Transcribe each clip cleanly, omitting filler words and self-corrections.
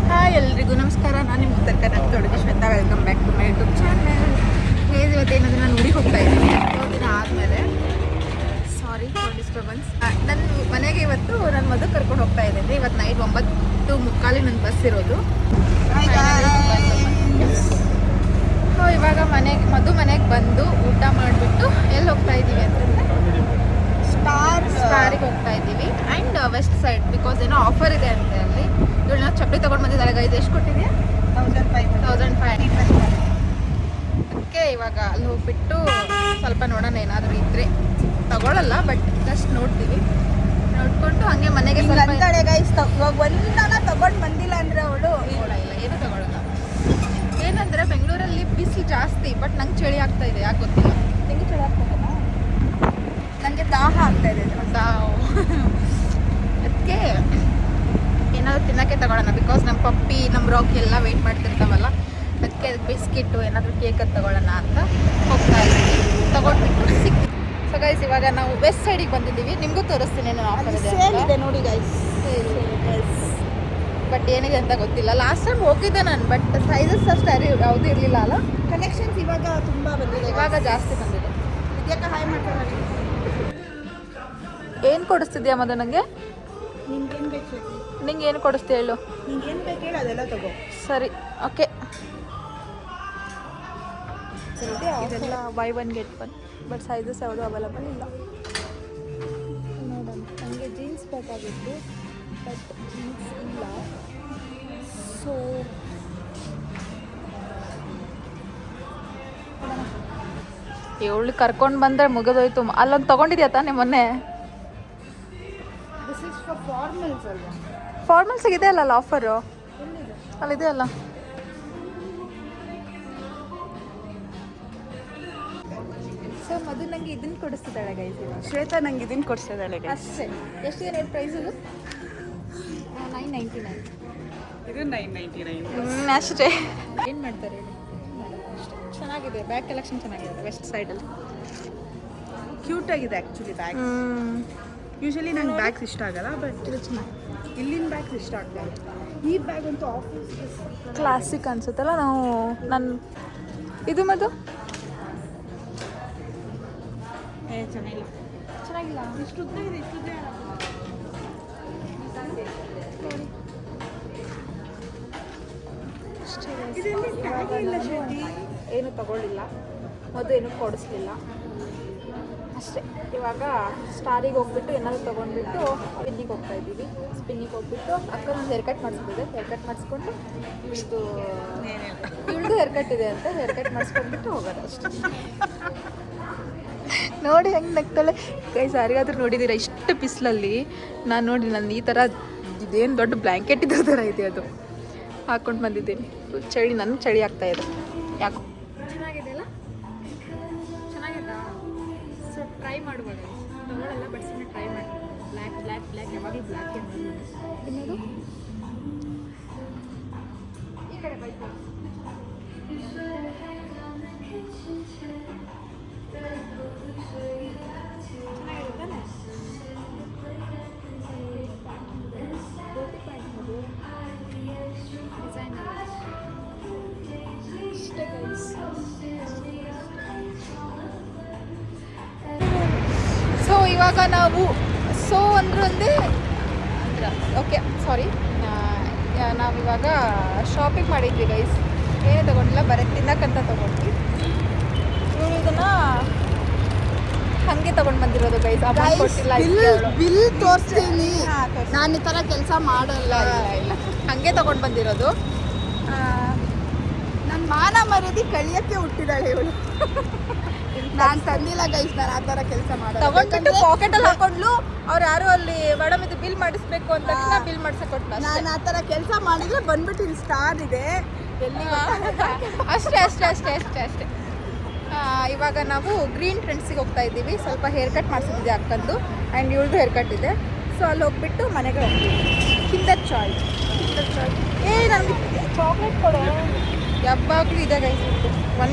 Hi ಎಲ್ರಿಗೂ ನಮಸ್ಕಾರ. ನಾನು ನಿಮ್ಮ ಉತ್ತರ ಕರ್ನಾಟಕ ಹುಡುಗಿ Shweta. Welcome back to my YouTube channel. ಇವತ್ತೇನಾದರೂ ನಾನು ಊರಿಗೆ ಹೋಗ್ತಾ ಇದ್ದೀನಿ. 2 ದಿನ ಆದಮೇಲೆ ಸಾರಿ ಫಾರ್ ಡಿಸ್ಟರ್ಬೆನ್ಸ್. ನನ್ನ ಮನೆಗೆ ಇವತ್ತು ನನ್ನ ಮದುವೆ ಕರ್ಕೊಂಡು ಹೋಗ್ತಾ ಇದ್ದೀನಿ. ಇವತ್ತು ನೈಟ್ 9:45 ನನ್ನ ಬಸ್ ಇರೋದು. ಸೊ ಇವಾಗ ಮನೆಗೆ ಬಂದು ಊಟ ಮಾಡಿಬಿಟ್ಟು ಎಲ್ಲಿ ಹೋಗ್ತಾ ಇದ್ದೀವಿ ಅಂತಂದರೆ ಸ್ಟಾರಿಗೆ ಹೋಗ್ತಾ ಇದ್ದೀವಿ. ಆ್ಯಂಡ್ ವೆಸ್ಟ್ ಸೈಡ್ ಬಿಕಾಸ್ ಏನೋ ಆಫರ್ ಇದೆ ಅಂತ ಅಲ್ಲಿ. ಇವಳು ನಾವು ಚಪ್ಪಲಿ ತೊಗೊಂಡು ಬಂದಿದ್ದಾರೆ ಗೈಸ್. ಎಷ್ಟು ಕೊಟ್ಟಿದೆಯಾ? 1500. ಅದಕ್ಕೆ ಇವಾಗ ಅಲ್ಲಿ ಹೋಗ್ಬಿಟ್ಟು ಸ್ವಲ್ಪ ನೋಡೋಣ, ಏನಾದರೂ ಇದ್ದರೆ ತಗೊಳ್ಳಲ್ಲ, ಬಟ್ ಜಸ್ಟ್ ನೋಡ್ತೀವಿ. ನೋಡ್ಕೊಂಡು ಹಾಗೆ ಮನೆಗೆ ಸ್ವಲ್ಪ ಗೈಸ್ ತಗೊಂಡು ಬಂದಿಲ್ಲ ಅಂದರೆ ಅವಳು ಇಲ್ಲ ಏನೂ ತಗೊಳ್ಳಲ್ಲ. ಏನಂದರೆ ಬೆಂಗಳೂರಲ್ಲಿ ಬಿಸಿಲು ಜಾಸ್ತಿ, ಬಟ್ ನಂಗೆ ಚಳಿ ಆಗ್ತಾ ಇದೆ, ಯಾಕೆ ಗೊತ್ತಿಲ್ಲ. ನಿಂಗೆ ಚಳಿ ಆಗ್ತದಲ್ಲ, ನನಗೆ ದಾಹ ಆಗ್ತಾ ಇದೆ. ಅದಕ್ಕೆ ಏನಾದರೂ ತಿನ್ನೋಕ್ಕೆ ತಗೊಳ್ಳೋಣ. ಬಿಕಾಸ್ ನಮ್ಮ ಪಪ್ಪಿ ನಮ್ಮ ರಾಕಿ ಎಲ್ಲ ವೆಯ್ಟ್ ಮಾಡ್ತಿರ್ತಾವಲ್ಲ, ಅದಕ್ಕೆ ಬಿಸ್ಕಿಟ್ಟು ಏನಾದರೂ ಕೇಕನ್ನು ತಗೊಳ್ಳೋಣ ಅಂತ ಹೋಗ್ತಾ ಇದ್ದೀವಿ. ತಗೊಂಡ್ಬಿಟ್ಟು ಸಿಕ್ತು. ಸೊ ಗೈಸ್ ಇವಾಗ ನಾವು ವೆಸ್ಟ್ ಸೈಡಿಗೆ ಬಂದಿದ್ದೀವಿ. ನಿಮಗೂ ತೋರಿಸ್ತೀನಿ ಏನು ಆಫರ್ ಇದೆ ನೋಡಿ ಗೈಸ್. ಬಟ್ ಏನಿದೆ ಅಂತ ಗೊತ್ತಿಲ್ಲ. ಲಾಸ್ಟ್ ಟೈಮ್ ಹೋಗಿದ್ದೆ ನಾನು, ಬಟ್ ಸೈಜಸ್ ಅಷ್ಟು ಯಾವುದೂ ಇರಲಿಲ್ಲ ಅಲ್ಲ. ಕಲೆಕ್ಷನ್ಸ್ ಇವಾಗ ತುಂಬ ಬಂದಿದೆ, ಇವಾಗ ಜಾಸ್ತಿ ಬಂದಿದೆ. ಇದಕ್ಕೆ ಹಾಯ್ ಮಾಡ್ತಾರೆ. ಏನು ಕೊಡಿಸ್ತಿದ್ಯಾ ಮದು ನನಗೆ? ನಿಂಗೇನು ಬೇಕು? ನಿಂಗೆ ಏನು ಕೊಡಿಸ್ತೀಯ ಹೇಳು. ನಿಂಗೇನು ಬೇಕು ಹೇಳು, ಅದೆಲ್ಲ ತಗೋ. ಸರಿ, ಓಕೆ. ಇದೆಲ್ಲ ಬೈ 1 get 1, ಬಟ್ ಸೈಜಸ್ ಯಾವುದು ಅವೈಲಬಲ್ ಇಲ್ಲ. ನೋಡೋಣ, ನನಗೆ ಜೀನ್ಸ್ ಬೇಕಾಗಿತ್ತು, ಬಟ್ ಜೀನ್ಸ್ ಇಲ್ಲ. ಸೊ ಇವಳು ಕರ್ಕೊಂಡು ಬಂದರೆ ಮುಗಿದೋಯ್ತು. ಅಲ್ಲೊಂದು ತೊಗೊಂಡಿದ್ಯಾ ತಾನೇ ಮೊನ್ನೆ? ದಿಸ್ ಇಸ್ ಫಾರ್ ಫಾರ್ಮಲ್ಸ್ ಅಲ್ವಾ? ಫಾರ್ಮಲ್ಸಿಗೆ ಇದೆ ಅಲ್ಲ ಆಫರು, ಅಲ್ಲಿದೆ ಅಲ್ಲ. ಸೊ ಮದು ನನಗೆ ಇದನ್ನು ಕೊಡಿಸ್ತಿದ್ದಾಳೆ ಗೈಸ್. ಶ್ವೇತಾ ನಂಗೆ ಇದನ್ನು ಕೊಡಿಸ್ತಿದ್ದಾಳೆ ಗೈಸ್. ಅಷ್ಟೇ. ಎಷ್ಟಿದೆ ರೇಟ್ ಪ್ರೈಸ್? ಇದು 999. ಇದು 999. ಅಷ್ಟೇ. ಏನು ಮಾಡ್ತಾರೆ ಹೇಳಿ. ಚೆನ್ನಾಗಿದೆ, ಬ್ಯಾಗ್ ಕಲೆಕ್ಷನ್ ಚೆನ್ನಾಗಿದೆ ವೆಸ್ಟ್ ಸೈಡಲ್ಲಿ. ಕ್ಯೂಟ್ ಆಗಿದೆ ಆ್ಯಕ್ಚುಲಿ ಬ್ಯಾಗ್. ಯೂಶಲಿ ನಂಗೆ ಬ್ಯಾಗ್ಸ್ ಇಷ್ಟ ಆಗಲ್ಲ, ಬಟ್ ಇದು ಚೆನ್ನಾಗಿ. ಇಲ್ಲಿನ ಬ್ಯಾಗ್ಸ್ ಇಷ್ಟ ಆಗ್ತದೆ. ಈ ಬ್ಯಾಗ್ ಅಂತೂ ಆಫೀಸ್ಗೆ ಕ್ಲಾಸಿಕ್ ಅನ್ಸುತ್ತಲ್ಲ. ನಾನು ಇದು ಮದು ಚೆನ್ನಾಗಿಲ್ಲ. ಇಷ್ಟುದ್ದ ಇದೆ, ಇಷ್ಟುದ್ದ ಏನು ತಗೊಳ್ಳಿಲ್ಲ, ಮದು ಏನೂ ಕೊಡಿಸ್ಲಿಲ್ಲ ಅಷ್ಟೇ. ಇವಾಗ ಸ್ಟಾರಿಗೆ ಹೋಗ್ಬಿಟ್ಟು ಏನಾದರೂ ತೊಗೊಂಡ್ಬಿಟ್ಟು ಸ್ಪಿನ್ನಿಗೆ ಹೋಗ್ತಾ ಇದ್ದೀವಿ. ಸ್ಪಿನ್ನಿಗೆ ಹೋಗ್ಬಿಟ್ಟು ಅಕ್ಕ ಒಂದು ಹೇರ್ ಕಟ್ ಮಾಡಿಸ್ಬಿಟ್ಟಿದೆ. ಹೇರ್ ಕಟ್ ಮಾಡಿಸ್ಕೊಂಡು ಇವಳ್ದು ಹೇರ್ ಕಟ್ ಇದೆ ಅಂತ ಹೇರ್ ಕಟ್ ಮಾಡಿಸ್ಕೊಂಡ್ಬಿಟ್ಟು ಹೋಗೋದು ಅಷ್ಟೇ. ನೋಡಿ ಹೆಂಗೆ ನಗ್ತಾಳೆ ಗೈಸ್. ಯಾರಿಗಾದ್ರೂ ನೋಡಿದ್ದೀರಾ ಇಷ್ಟು ಬಿಸಿಲಲ್ಲಿ? ನಾನು ನೋಡಿ, ನಾನು ಈ ಥರ ಇದೇನು ದೊಡ್ಡ ಬ್ಲ್ಯಾಂಕೆಟ್ ಇದ್ದ ಥರ ಇದೆ, ಅದು ಹಾಕ್ಕೊಂಡು ಬಂದಿದ್ದೀನಿ. ಚಳಿ, ನನಗೆ ಚಳಿ ಆಗ್ತಾ ಇದೆ ಯಾಕೋ. ಚೆನ್ನಾಗಿದೆ ಅಲ್ಲ? ಚೆನ್ನಾಗಿದಾ? ಸೊ ಟ್ರೈ ಮಾಡ್ಬೋದು. ತಗೊಳ್ಳಲ್ಲ, ಬಟ್ ಸುಮ್ಮನೆ ಟ್ರೈ ಮಾಡಿ. ಬ್ಲ್ಯಾಕ್ ಯಾವಾಗಲೂ ಬ್ಲ್ಯಾಕ್ ಇನ್ನೊಂದು ಈ ಕಡೆ ಬೈಕ್ ಸೊ ಇವಾಗ ನಾವು ಒಂದೇ ಓಕೆ ಸಾರಿ, ನಾವಿವಾಗ ಶಾಪಿಂಗ್ ಮಾಡಿದ್ವಿ ಗೈಸ್. ಏನೇ ತೊಗೊಂಡಿಲ್ಲ, ಬರೀ ತಿನ್ನಕ್ಕಂತ ತೊಗೊಂಡ್ವಿ. ಇವರು ಇದನ್ನು ಹಾಗೆ ತೊಗೊಂಡು ಬಂದಿರೋದು ಗೈಸ್. ಅಮೌಂಟ್ ಕೊಟ್ಟಿಲ್ಲ. ಬಿಲ್ ತೋರಿಸ್ತೀನಿ, ನಾನು ಈ ಥರ ಕೆಲಸ ಮಾಡಲ್ಲ. ಇಲ್ಲ ಹಾಗೆ ತೊಗೊಂಡು ಬಂದಿರೋದು. ನನ್ನ ಮಾನ ಮರ್ಯಾದೆ ಕಳಿಯೋಕ್ಕೆ ಹುಟ್ಟಿದಾಳೆ ಇವಳು. ನಾನು ತಂದಿಲ್ಲ ಗೈಸ್, ನಾನು ಆ ಥರ ಕೆಲಸ ಮಾಡೋದು. ತಗೊಂಡ್ಬಿಟ್ಟು ಪಾಕೆಟಲ್ಲಿ ಹಾಕೊಂಡ್ಲು. ಅವ್ರು ಯಾರು ಅಲ್ಲಿ ಮೇಡಮ್ ಇದು ಬಿಲ್ ಮಾಡಿಸ್ಬೇಕು ಅಂತ ಬಿಲ್ ಮಾಡ್ಸಕ್ಕೆ ಕೊಟ್ಟು ನಾನು ಆ ಥರ ಕೆಲಸ ಮಾಡಿದರೆ ಬಂದ್ಬಿಟ್ಟು ಇಲ್ಲಿ ಸ್ಟಾರ್ ಇದೆ ಎಲ್ಲಿ ಅಷ್ಟೇ. ಇವಾಗ ನಾವು ಗ್ರೀನ್ ಟ್ರೆಂಡ್ಸಿಗೆ ಹೋಗ್ತಾ ಇದ್ದೀವಿ. ಸ್ವಲ್ಪ ಹೇರ್ ಕಟ್ ಮಾಡಿಸಿದ್ದೆ ಅಕ್ಕಂದು, ಆ್ಯಂಡ್ ಇವಳದು ಹೇರ್ ಕಟ್ ಇದೆ. ಸೊ ಅಲ್ಲಿ ಹೋಗ್ಬಿಟ್ಟು ಮನೆಗೆ ಹೋಗ್ತೀವಿ. ಕಿಂಡರ್ ಚಾಯ್ ನನಗೆ ಚಾಕ್ಲೇಟ್ ಕೊಡೋ ಯಾವಾಗಲೂ ಇದೆ ಗೈಸ್.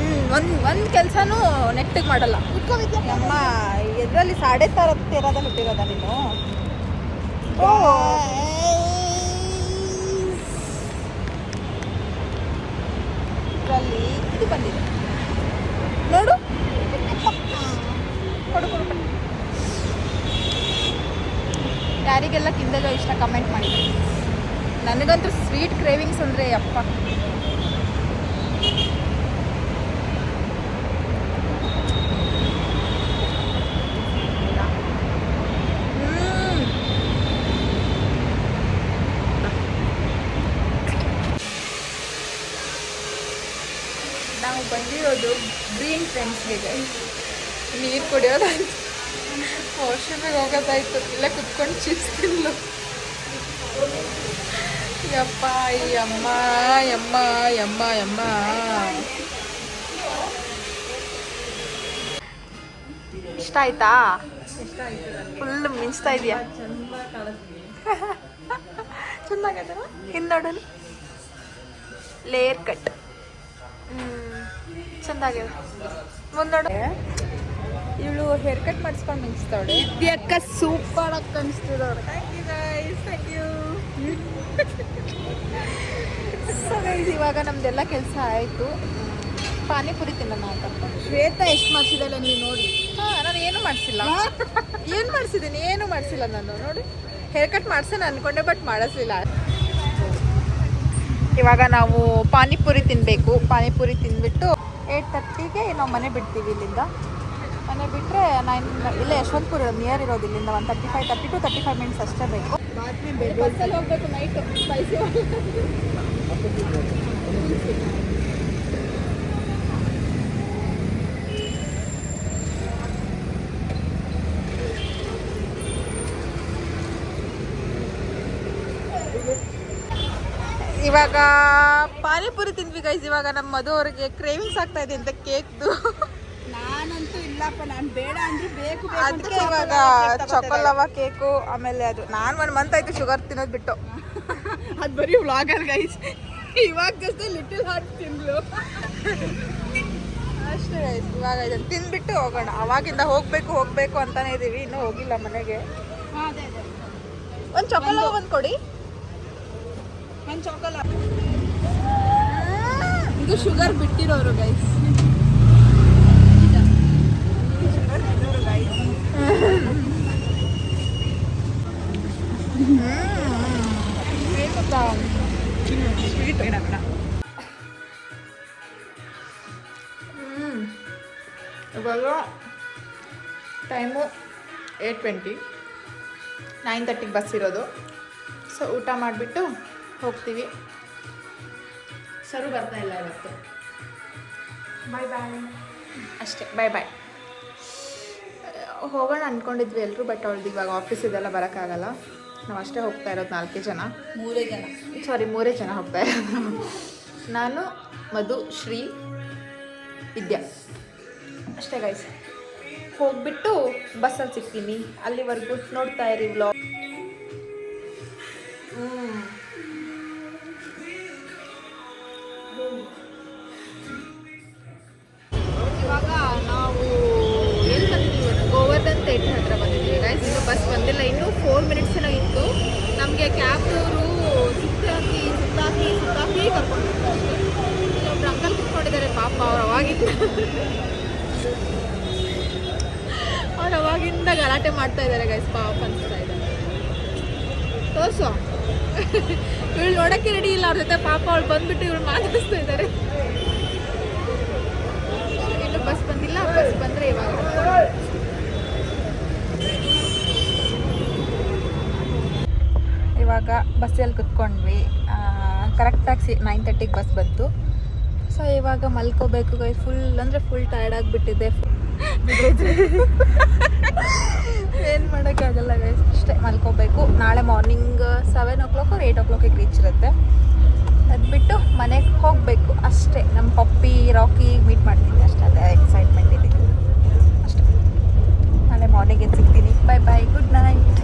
ಒಂದು ಕೆಲಸನೂ ನೆಟ್ಟಿಗೆ ಮಾಡಲ್ಲ. ನಮ್ಮ ಇದರಲ್ಲಿ 13,000 ಹುಟ್ಟಿರೋದ ನೀನು? ಇದರಲ್ಲಿ ಇದು ಬಂದಿದೆ ನೋಡು. ಕೊಡು ಕೊಡು ಕೊಡು. ಯಾರಿಗೆಲ್ಲ ಕಿಂಡಲ್ ಇಷ್ಟ ಕಮೆಂಟ್ ಮಾಡಿ. ನನಗಂತೂ ಸ್ವೀಟ್ ಕ್ರೇವಿಂಗ್ಸ್ ಅಂದರೆ ಅಪ್ಪ. ನಾವು ಬಂದಿರೋದು ಗ್ರೀನ್ ಫ್ರೆಂಡ್ಸ್ಗೆ. ನೀರು ಕುಡಿಯೋದಾಯ್ತು, ವಾಶ್ರೂಮಿಗೆ ಹೋಗೋದಾಯ್ತು, ಇಲ್ಲ ಕುತ್ಕೊಂಡು ಚಿಪ್ಸ್ ತಿನ್ಲು. ಯಪ್ಪ ಈ ಅಮ್ಮ ಯಮ್ಮ ಯಮ್ಮ ಯಮ್ಮ. ಇಷ್ಟ ಆಯ್ತಾ? ಫುಲ್ ಮಿಂಚ್ತಾ ಇದೆಯಾ? ಚೆನ್ನಾಗದ ಹಿಂದೆ ನೋಡೋಣ. ಲೇಯರ್ ಕಟ್ ಚಂದಾಗ್ಯದ. ಮುಂದೆ ನೋಡ, ಇವಳು ಹೇರ್ ಕಟ್ ಮಾಡಿಸ್ಕೊಂಡು ಮಿಂಚ್ತಾವಳೆ. ಅಕ್ಕ ಸೂಪರ್ ಆಗಿ ಕಾಣಿಸ್ತಿದವ್ರೆ. Thank you guys, thank you. So guys, ಇವಾಗ ನಮ್ದೆಲ್ಲ ಕೆಲಸ ಆಯಿತು. ಪಾನಿಪುರಿ ತಿನ್ನೋಣ ಅಂತ ಅನ್ಕೊಂಡು. ಶ್ವೇತಾ ಎಷ್ಟು ಮಾಡಿಸಿದಲ್ಲ ನೀವು ನೋಡಿ. ಹಾಂ, ನಾನು ಏನು ಮಾಡಿಸಿಲ್ಲ. ಏನು ಮಾಡಿಸಿದ್ದೀನಿ? ಏನು ಮಾಡಿಸಿಲ್ಲ ನಾನು. ನೋಡಿ, ಹೇರ್ ಕಟ್ ಮಾಡ್ಸೋಣ ಅನ್ಕೊಂಡೆ, ಬಟ್ ಮಾಡಿಸ್ಲಿಲ್ಲ. ಇವಾಗ ನಾವು ಪಾನಿಪುರಿ ತಿನ್ನಬೇಕು. ಪಾನಿಪುರಿ ತಿಂದ್ಬಿಟ್ಟು 8:30ಗೆ ನಾವು ಮನೆ ಬಿಡ್ತೀವಿ. ಇಲ್ಲಿಂದ ಮನೆ ಬಿಟ್ಟರೆ 9 ಇಲ್ಲೇ ಯಶವಂತಪುರ ನಿಯರ್ ಇರೋದು. ಇಲ್ಲಿಂದ 30 to 35 ಮಿನಿಟ್ಸ್ ಅಷ್ಟೇ ಬೇಕು. ಬಸ್ಸಲ್ಲಿ ಹೋಗ್ಬೇಕು ನೈಟು. ಸ್ಪೈಸಿ ಇವಾಗ ಪಾನಿಪುರಿ ತಿಂದ್ವಿ ಗೈಸ್. ಇವಾಗ ನಮ್ಮ ಮಧು ಅವ್ರಿಗೆ ಕ್ರೇವಿಂಗ್ಸ್ ಆಗ್ತಾ ಇದೆ ಅಂತ ಕೇಕ್ದು. ನಾನಂತೂ ಇಲ್ಲಪ್ಪ, ನಾನು ಬೇಡ ಅಂದ್ರೆ ಬೇಕು. ಅದಕ್ಕೆ ಇವಾಗ ಚಾಕೊಲವಾ ಕೇಕು, ಆಮೇಲೆ ಅದು ನಾನು 1 ಮಂತ್ ಆಯ್ತು ಶುಗರ್ ತಿನ್ನೋದು ಬಿಟ್ಟು. ಅದು ಬರೀ ವ್ಲಾಗರ್ ಗೈಸ್. ಇವಾಗ ಜಸ್ಟ್ ಲಿಟಲ್ ಹಾರ್ಟ್ ತಿಂದ್ಲು ಅಷ್ಟೇ ಗೈಸ್. ಇವಾಗ ಇದನ್ನು ತಿಂದ್ಬಿಟ್ಟು ಹೋಗೋಣ. ಅವಾಗಿಂದ ಹೋಗ್ಬೇಕು ಅಂತಾನೆ ಇದೀವಿ, ಇನ್ನೂ ಹೋಗಿಲ್ಲ ಮನೆಗೆ. ಅದೇ ಒಂದು ಚಾಕೊಲವಾ ಒಂದು ಕೊಡಿ. ಒಂದು ಚಾಕೊಲ. ಇದು ಶುಗರ್ ಬಿಟ್ಟಿರೋರು ಗೈಸ್. ಸ್ವೀಟ್ ಬೇಡ. ಇವಾಗ ಟೈಮು 8:20, 9:30ಗೆ ಬಸ್ ಇರೋದು. ಸೊ ಊಟ ಮಾಡಿಬಿಟ್ಟು ಹೋಗ್ತೀವಿ. ಸರು ಬರ್ತಾ ಇಲ್ಲ ಇವತ್ತು. ಬಾಯ್ ಬಾಯ್ ಅಷ್ಟೇ. ಬಾಯ್ ಬಾಯ್. ಹೋಗೋಣ ಅಂದ್ಕೊಂಡಿದ್ವಿ ಎಲ್ಲರೂ, ಬಟ್ ಅವಳ್ದು ಇವಾಗ ಆಫೀಸ್ ಇದೆಲ್ಲ ಬರೋಕ್ಕಾಗಲ್ಲ. ನಾವು ಅಷ್ಟೇ ಹೋಗ್ತಾ ಇರೋದು, 4 ಜನ. 3 ಜನ ಹೋಗ್ತಾ ಇರೋದು. ನಾನು, ಮಧು, ಶ್ರೀ, ವಿದ್ಯಾ ಅಷ್ಟೇ ಗೈಸ್. ಹೋಗ್ಬಿಟ್ಟು ಬಸ್ಸಲ್ಲಿ ಸಿಗ್ತೀನಿ. ಅಲ್ಲಿವರೆಗೂ ನೋಡ್ತಾ ಇರಿ ವ್ಲಾಗ್. ಇವಾಗ ನಾವು ಎಲ್ಲಿ ಬಂದಿದ್ದೀವಿ? ಗೋವರ್ಧನ್ ಥಿಯೇಟರ್ ಹತ್ರ ಬಂದಿದ್ದೀವಿ ಗೈಸ್. ಇನ್ನೂ ಬಸ್ ಬಂದಿಲ್ಲ. ಇನ್ನೂ 4 ಮಿನಿಟ್ಸ್ ಏನೋ ಇತ್ತು. ನಮಗೆ ಕ್ಯಾಬ್ದವರು ಸುತ್ತಾಕಿ ಕರ್ಕೊಂಡು ಹೋಗ್ತಾರೆ. ಇಲ್ಲೊಬ್ರು ಅಂಕಲ್ ಕೂತ್ಕೊಂಡಿದ್ದಾರೆ ಪಾಪ. ಅವ್ರು ಅವಾಗಿಂದ ಗಲಾಟೆ ಮಾಡ್ತಾ ಇದ್ದಾರೆ ಗೈಸ್. ಪಾಪ ಅನಿಸ್ತಾ ಇದೆ. ತೋರ್ಸು. ಇವಳು ನೋಡೋಕ್ಕೆ ರೆಡಿ ಇಲ್ಲ ಅವ್ರ ಜೊತೆ. ಪಾಪ ಅವಳು ಬಂದ್ಬಿಟ್ಟು ಇವಳು ಮಾತಾಡಿಸ್ತಾ ಇದ್ದಾರೆ. ಇನ್ನು ಬಸ್ ಬಂದಿಲ್ಲ. ಬಸ್ ಬಂದರೆ ಇವಾಗ ಬಸ್ಸಲ್ಲಿ ಕುತ್ಕೊಂಡ್ವಿ. ಕರೆಕ್ಟಾಗಿ 9:30ಗೆ ಬಸ್ ಬಂತು. ಸೊ ಇವಾಗ ಮಲ್ಕೋಬೇಕು ಗೈ. ಫುಲ್ ಟಯರ್ಡ್ ಆಗಿಬಿಟ್ಟಿದೆ. ಏನು ಮಾಡೋಕ್ಕಾಗಲ್ಲ ಗೈಸ್, ಅಷ್ಟೇ ಮಲ್ಕೋಬೇಕು. ನಾಳೆ morning 7 o'clock or 8 o'clock reach ಇರುತ್ತೆ. ಅದು ಬಿಟ್ಟು ಮನೆಗೆ ಹೋಗಬೇಕು ಅಷ್ಟೇ. ನಮ್ಮ ಪಪ್ಪಿ ರಾಕಿ ಮೀಟ್ ಮಾಡ್ತೀನಿ ಅಷ್ಟೇ. ಅದೇ ಎಕ್ಸೈಟ್ಮೆಂಟ್ ಇದೆ ಅಷ್ಟೇ. ನಾಳೆ ಮಾರ್ನಿಂಗ್ ಸಿಗ್ತೀನಿ. Bye good night.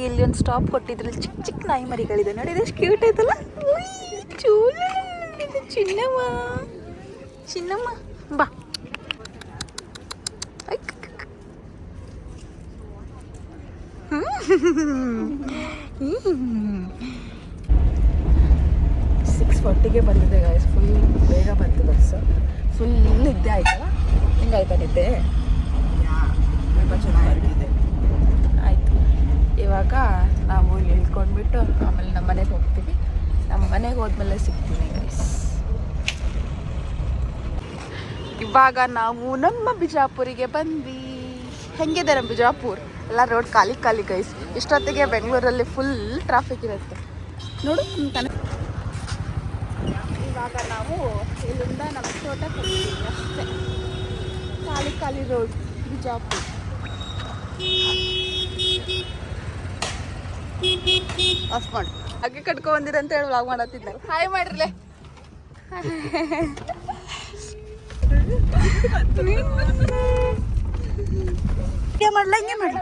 ಇಲ್ಲಿ ಒಂದು ಸ್ಟಾಪ್ ಕೊಟ್ಟಿದ್ರು. ಚಿಕ್ಕ ನಾಯಿ ಮರಿಗಳಿದೆ ನೋಡಿ. ಇದೆಷ್ಟು ಕ್ಯೂಟ್ ಆಯ್ತಲ್ಲ. ಚಿನ್ನಮ್ಮ ಬಾ. 6:40ಗೆ ಬಂದಿದೆ ಗಾಯ್ಸ್. ಫುಲ್ ಬೇಗ ಬಂತು ಬಸ್ಸು. ಫುಲ್ ನಿದ್ದೆ ಆಯ್ತಲ್ಲ, ಹಿಂಗಾಯ್ತಾ ನಿದ್ದೆ? ತುಂಬ ಚೆನ್ನಾಗಿದೆ. ಆಯಿತು, ಇವಾಗ ನಾವು ಇಲ್ಲಿ ಇಳ್ಕೊಂಡ್ಬಿಟ್ಟು ಆಮೇಲೆ ನಮ್ಮ ಮನೆಗೆ ಹೋಗ್ತೀವಿ. ನಮ್ಮ ಮನೆಗೆ ಹೋದ್ಮೇಲೆ ಸಿಗ್ತೀವಿ ಗೈಸ್. ಇವಾಗ ನಾವು ನಮ್ಮ ಬಿಜಾಪುರಿಗೆ ಬಂದ್ವಿ. ಹೆಂಗಿದೆ ನಮ್ಮ ಬಿಜಾಪುರ್? ಎಲ್ಲ ರೋಡ್ ಖಾಲಿ ಖಾಲಿ ಗೈಸ್. ಇಷ್ಟೊತ್ತಿಗೆ ಬೆಂಗಳೂರಲ್ಲಿ ಫುಲ್ ಟ್ರಾಫಿಕ್ ಇರುತ್ತೆ ನೋಡು. ಇವಾಗ ನಾವು ಇಲ್ಲಿಂದ ನಮ್ಮ ತೋಟಕ್ಕೆ ಹೋಗ್ತೀವಿ ಅಷ್ಟೇ. ಖಾಲಿ ಖಾಲಿ ರೋಡ್ ಬಿಜಾಪುರ್. ಆಫ್ ಮಾಡಿ ಹಾಗೆ ಕಟ್ಕೊಂಡ್ ಬಂದಿರ ಅಂತ ಹೇಳಿ ವ್ಲಾಗ್ ಮಾಡತ್ತಿದ್ನಲ್ಲ. ಹಾಯ್ ಮಾಡ್ರಲೆ. ಮಾಡ್ಲಾ ಹಿಂಗೆ ಮಾಡ್ಲಾ?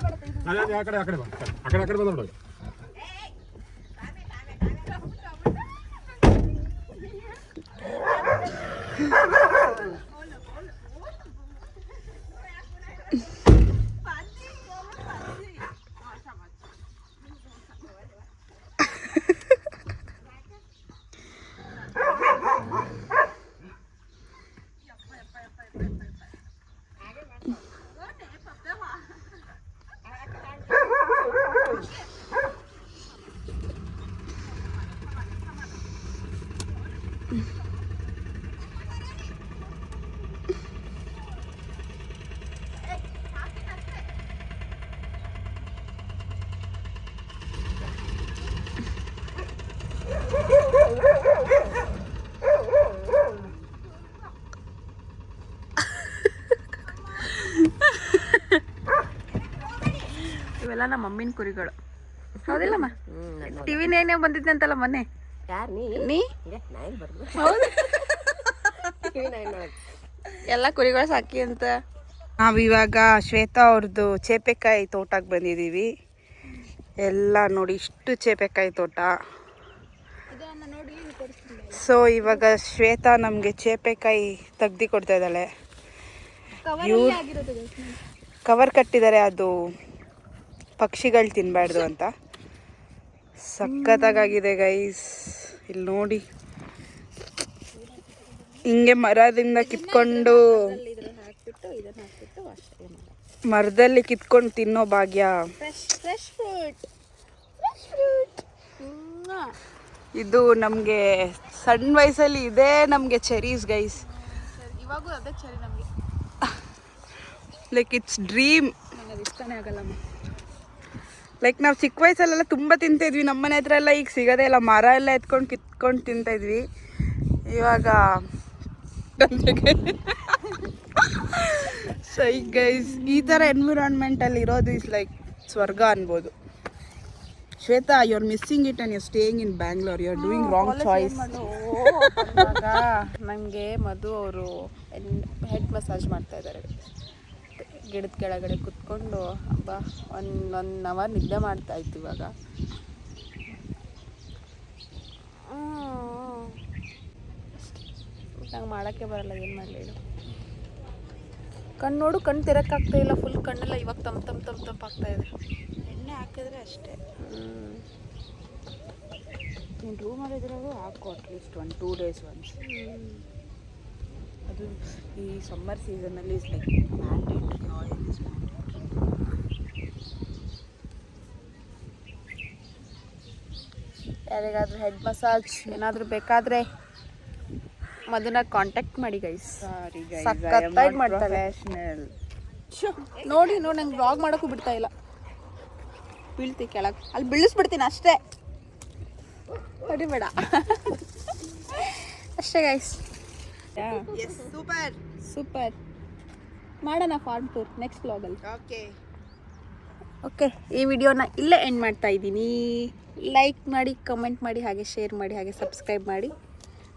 ಇವೆಲ್ಲ ನಮ್ಮ ಮಮ್ಮಿನ ಕುರಿಗಳು ಹೌದಿಲ್ಲಮ್ಮ? ಟಿವಿನೇನೇ ಬಂದಿದ್ದೆ ಅಂತಲ್ಲ ಮೊನ್ನೆ. ನೀ ಹೌದು, ಎಲ್ಲ ಕುರಿಗಳು ಸಾಕಿ ಅಂತ. ನಾವಿವಾಗ ಶ್ವೇತಾ ಅವ್ರದ್ದು ಚೇಪೆಕಾಯಿ ತೋಟಕ್ಕೆ ಬಂದಿದ್ದೀವಿ. ಎಲ್ಲ ನೋಡಿ, ಇಷ್ಟು ಚೇಪೆಕಾಯಿ ತೋಟ. ಸೊ ಇವಾಗ ಶ್ವೇತಾ ನಮಗೆ ಚೇಪೆಕಾಯಿ ತೆಗ್ದು ಕೊಡ್ತಾ ಇದ್ದಾಳೆ. ಕವರ್ ಕಟ್ಟಿದ್ದಾರೆ, ಅದು ಪಕ್ಷಿಗಳು ತಿನ್ನಬಾರ್ದು ಅಂತ. ಸಖತ್ತಾಗಿದೆ ಗೈಸ್. ಇಲ್ಲಿ ನೋಡಿ, ಹಿಂಗೆ ಮರದಿಂದ ಕಿತ್ಕೊಂಡು, ಮರದಲ್ಲಿ ಕಿತ್ಕೊಂಡು ತಿನ್ನೋ ಭಾಗ್ಯ. ಇದು ನಮಗೆ ಸಣ್ಣ ವಯಸ್ಸಲ್ಲಿ ಇದೇ ನಮಗೆ ಚೆರೀಸ್ ಗೈಸ್. ಇವಾಗೂ ಅದೇ ಚೆರಿ ನಮಗೆ. Like it's dream. ನನಗೆ ಇಷ್ಟನೇ ಆಗಲ್ಲಮ್ಮ. ಲೈಕ್ ನಾವು ಚಿಕ್ಕ ವಯಸ್ಸಲ್ಲೆಲ್ಲ ತುಂಬ ತಿಂತಾಯಿದ್ವಿ. ನಮ್ಮ ಮನೆ ಹತ್ರ ಎಲ್ಲ ಈಗ ಸಿಗೋದೇ ಇಲ್ಲ. ಮರ ಎಲ್ಲ ಎತ್ಕೊಂಡು ಕಿತ್ಕೊಂಡು ತಿಂತಾಯಿದ್ವಿ. ಇವಾಗ ಸೈ ಗೈಸ್, ಈ ಥರ ಎನ್ವಿರಾನ್ಮೆಂಟಲ್ಲಿ ಇರೋದು ಇಸ್ ಲೈಕ್ ಸ್ವರ್ಗ ಅನ್ಬೋದು. Shweta, you are missing it and you are staying in Bangalore. You are doing wrong choice. ಇವಾಗ ನನಗೆ ಮಧು ಅವರು ಹೆಡ್ ಮಸಾಜ್ ಮಾಡ್ತಾ ಇದ್ದಾರೆ. ಗಿಡದ ಕೆಳಗಡೆ ಕುತ್ಕೊಂಡು ಹಬ್ಬ 1 ಅವರ್ ನಿದ್ದೆ ಮಾಡ್ತಾ ಇತ್ತು. ಇವಾಗ ನಂಗೆ ಮಾಡೋಕ್ಕೆ ಬರಲ್ಲ, ಏನು ಮಾಡಲಿ ಹೇಳು. ಕಣ್ಣು ನೋಡು, ಕಣ್ಣು ತೆರಕ್ಕಾಗ್ತಾ ಇಲ್ಲ. ಫುಲ್ ಕಣ್ಣೆಲ್ಲ ಇವಾಗ ತಂಪಾಗ್ತಾ ಇದೆ. ಎಣ್ಣೆ ಹಾಕಿದ್ರೆ ಅಷ್ಟೇ. ನೀನು ರೂಮಲ್ಲಿದ್ರಾಗೂ ಹಾಕು ಅಟ್ಲೀಸ್ಟ್ 1-2 days ಒನ್ಸ್. ಅದು ಈ ಸಮ್ಮರ್ ಸೀಸನಲ್ಲಿ is like mandatory. Oil is mandatory. ಯಾರಿಗಾದ್ರೂ ಹೆಡ್ ಮಸಾಜ್ ಏನಾದರೂ ಬೇಕಾದರೆ ಮಧುನ ಕಾಂಟ್ಯಾಕ್ಟ್ ಮಾಡಿ ಗೈಸ್. ಸಖತ್ತಾಗಿ ಮಾಡ್ತಾರೆ. ನೋಡಿ ನಂಗೆ ವ್ಲಾಗ್ ಮಾಡೋಕ್ಕೂ ಬಿಡ್ತಾ ಇಲ್ಲ. ಬೀಳ್ತಿ ಕೆಳಗೆ, ಅಲ್ಲಿ ಬೀಳಿಸ್ಬಿಡ್ತೀನಿ ಅಷ್ಟೇ. ಹೊಡಿಬೇಡ ಅಷ್ಟೇ ಗೈಸ್. ಸೂಪರ್ ಮಾಡೋಣ ಫಾರ್ಮ್ ಟೂರ್ ನೆಕ್ಸ್ಟ್ ವ್ಲಾಗಲ್ಲಿ. ಓಕೆ, ಈ ವಿಡಿಯೋನ ಇಲ್ಲೇ ಎಂಡ್ ಮಾಡ್ತಾ ಇದ್ದೀನಿ. ಲೈಕ್ ಮಾಡಿ, ಕಮೆಂಟ್ ಮಾಡಿ, ಹಾಗೆ ಶೇರ್ ಮಾಡಿ, ಹಾಗೆ ಸಬ್ಸ್ಕ್ರೈಬ್ ಮಾಡಿ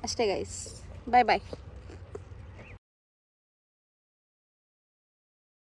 ಅಷ್ಟೇ ಗೈಸ್. ಬಾಯ್ ಬಾಯ್.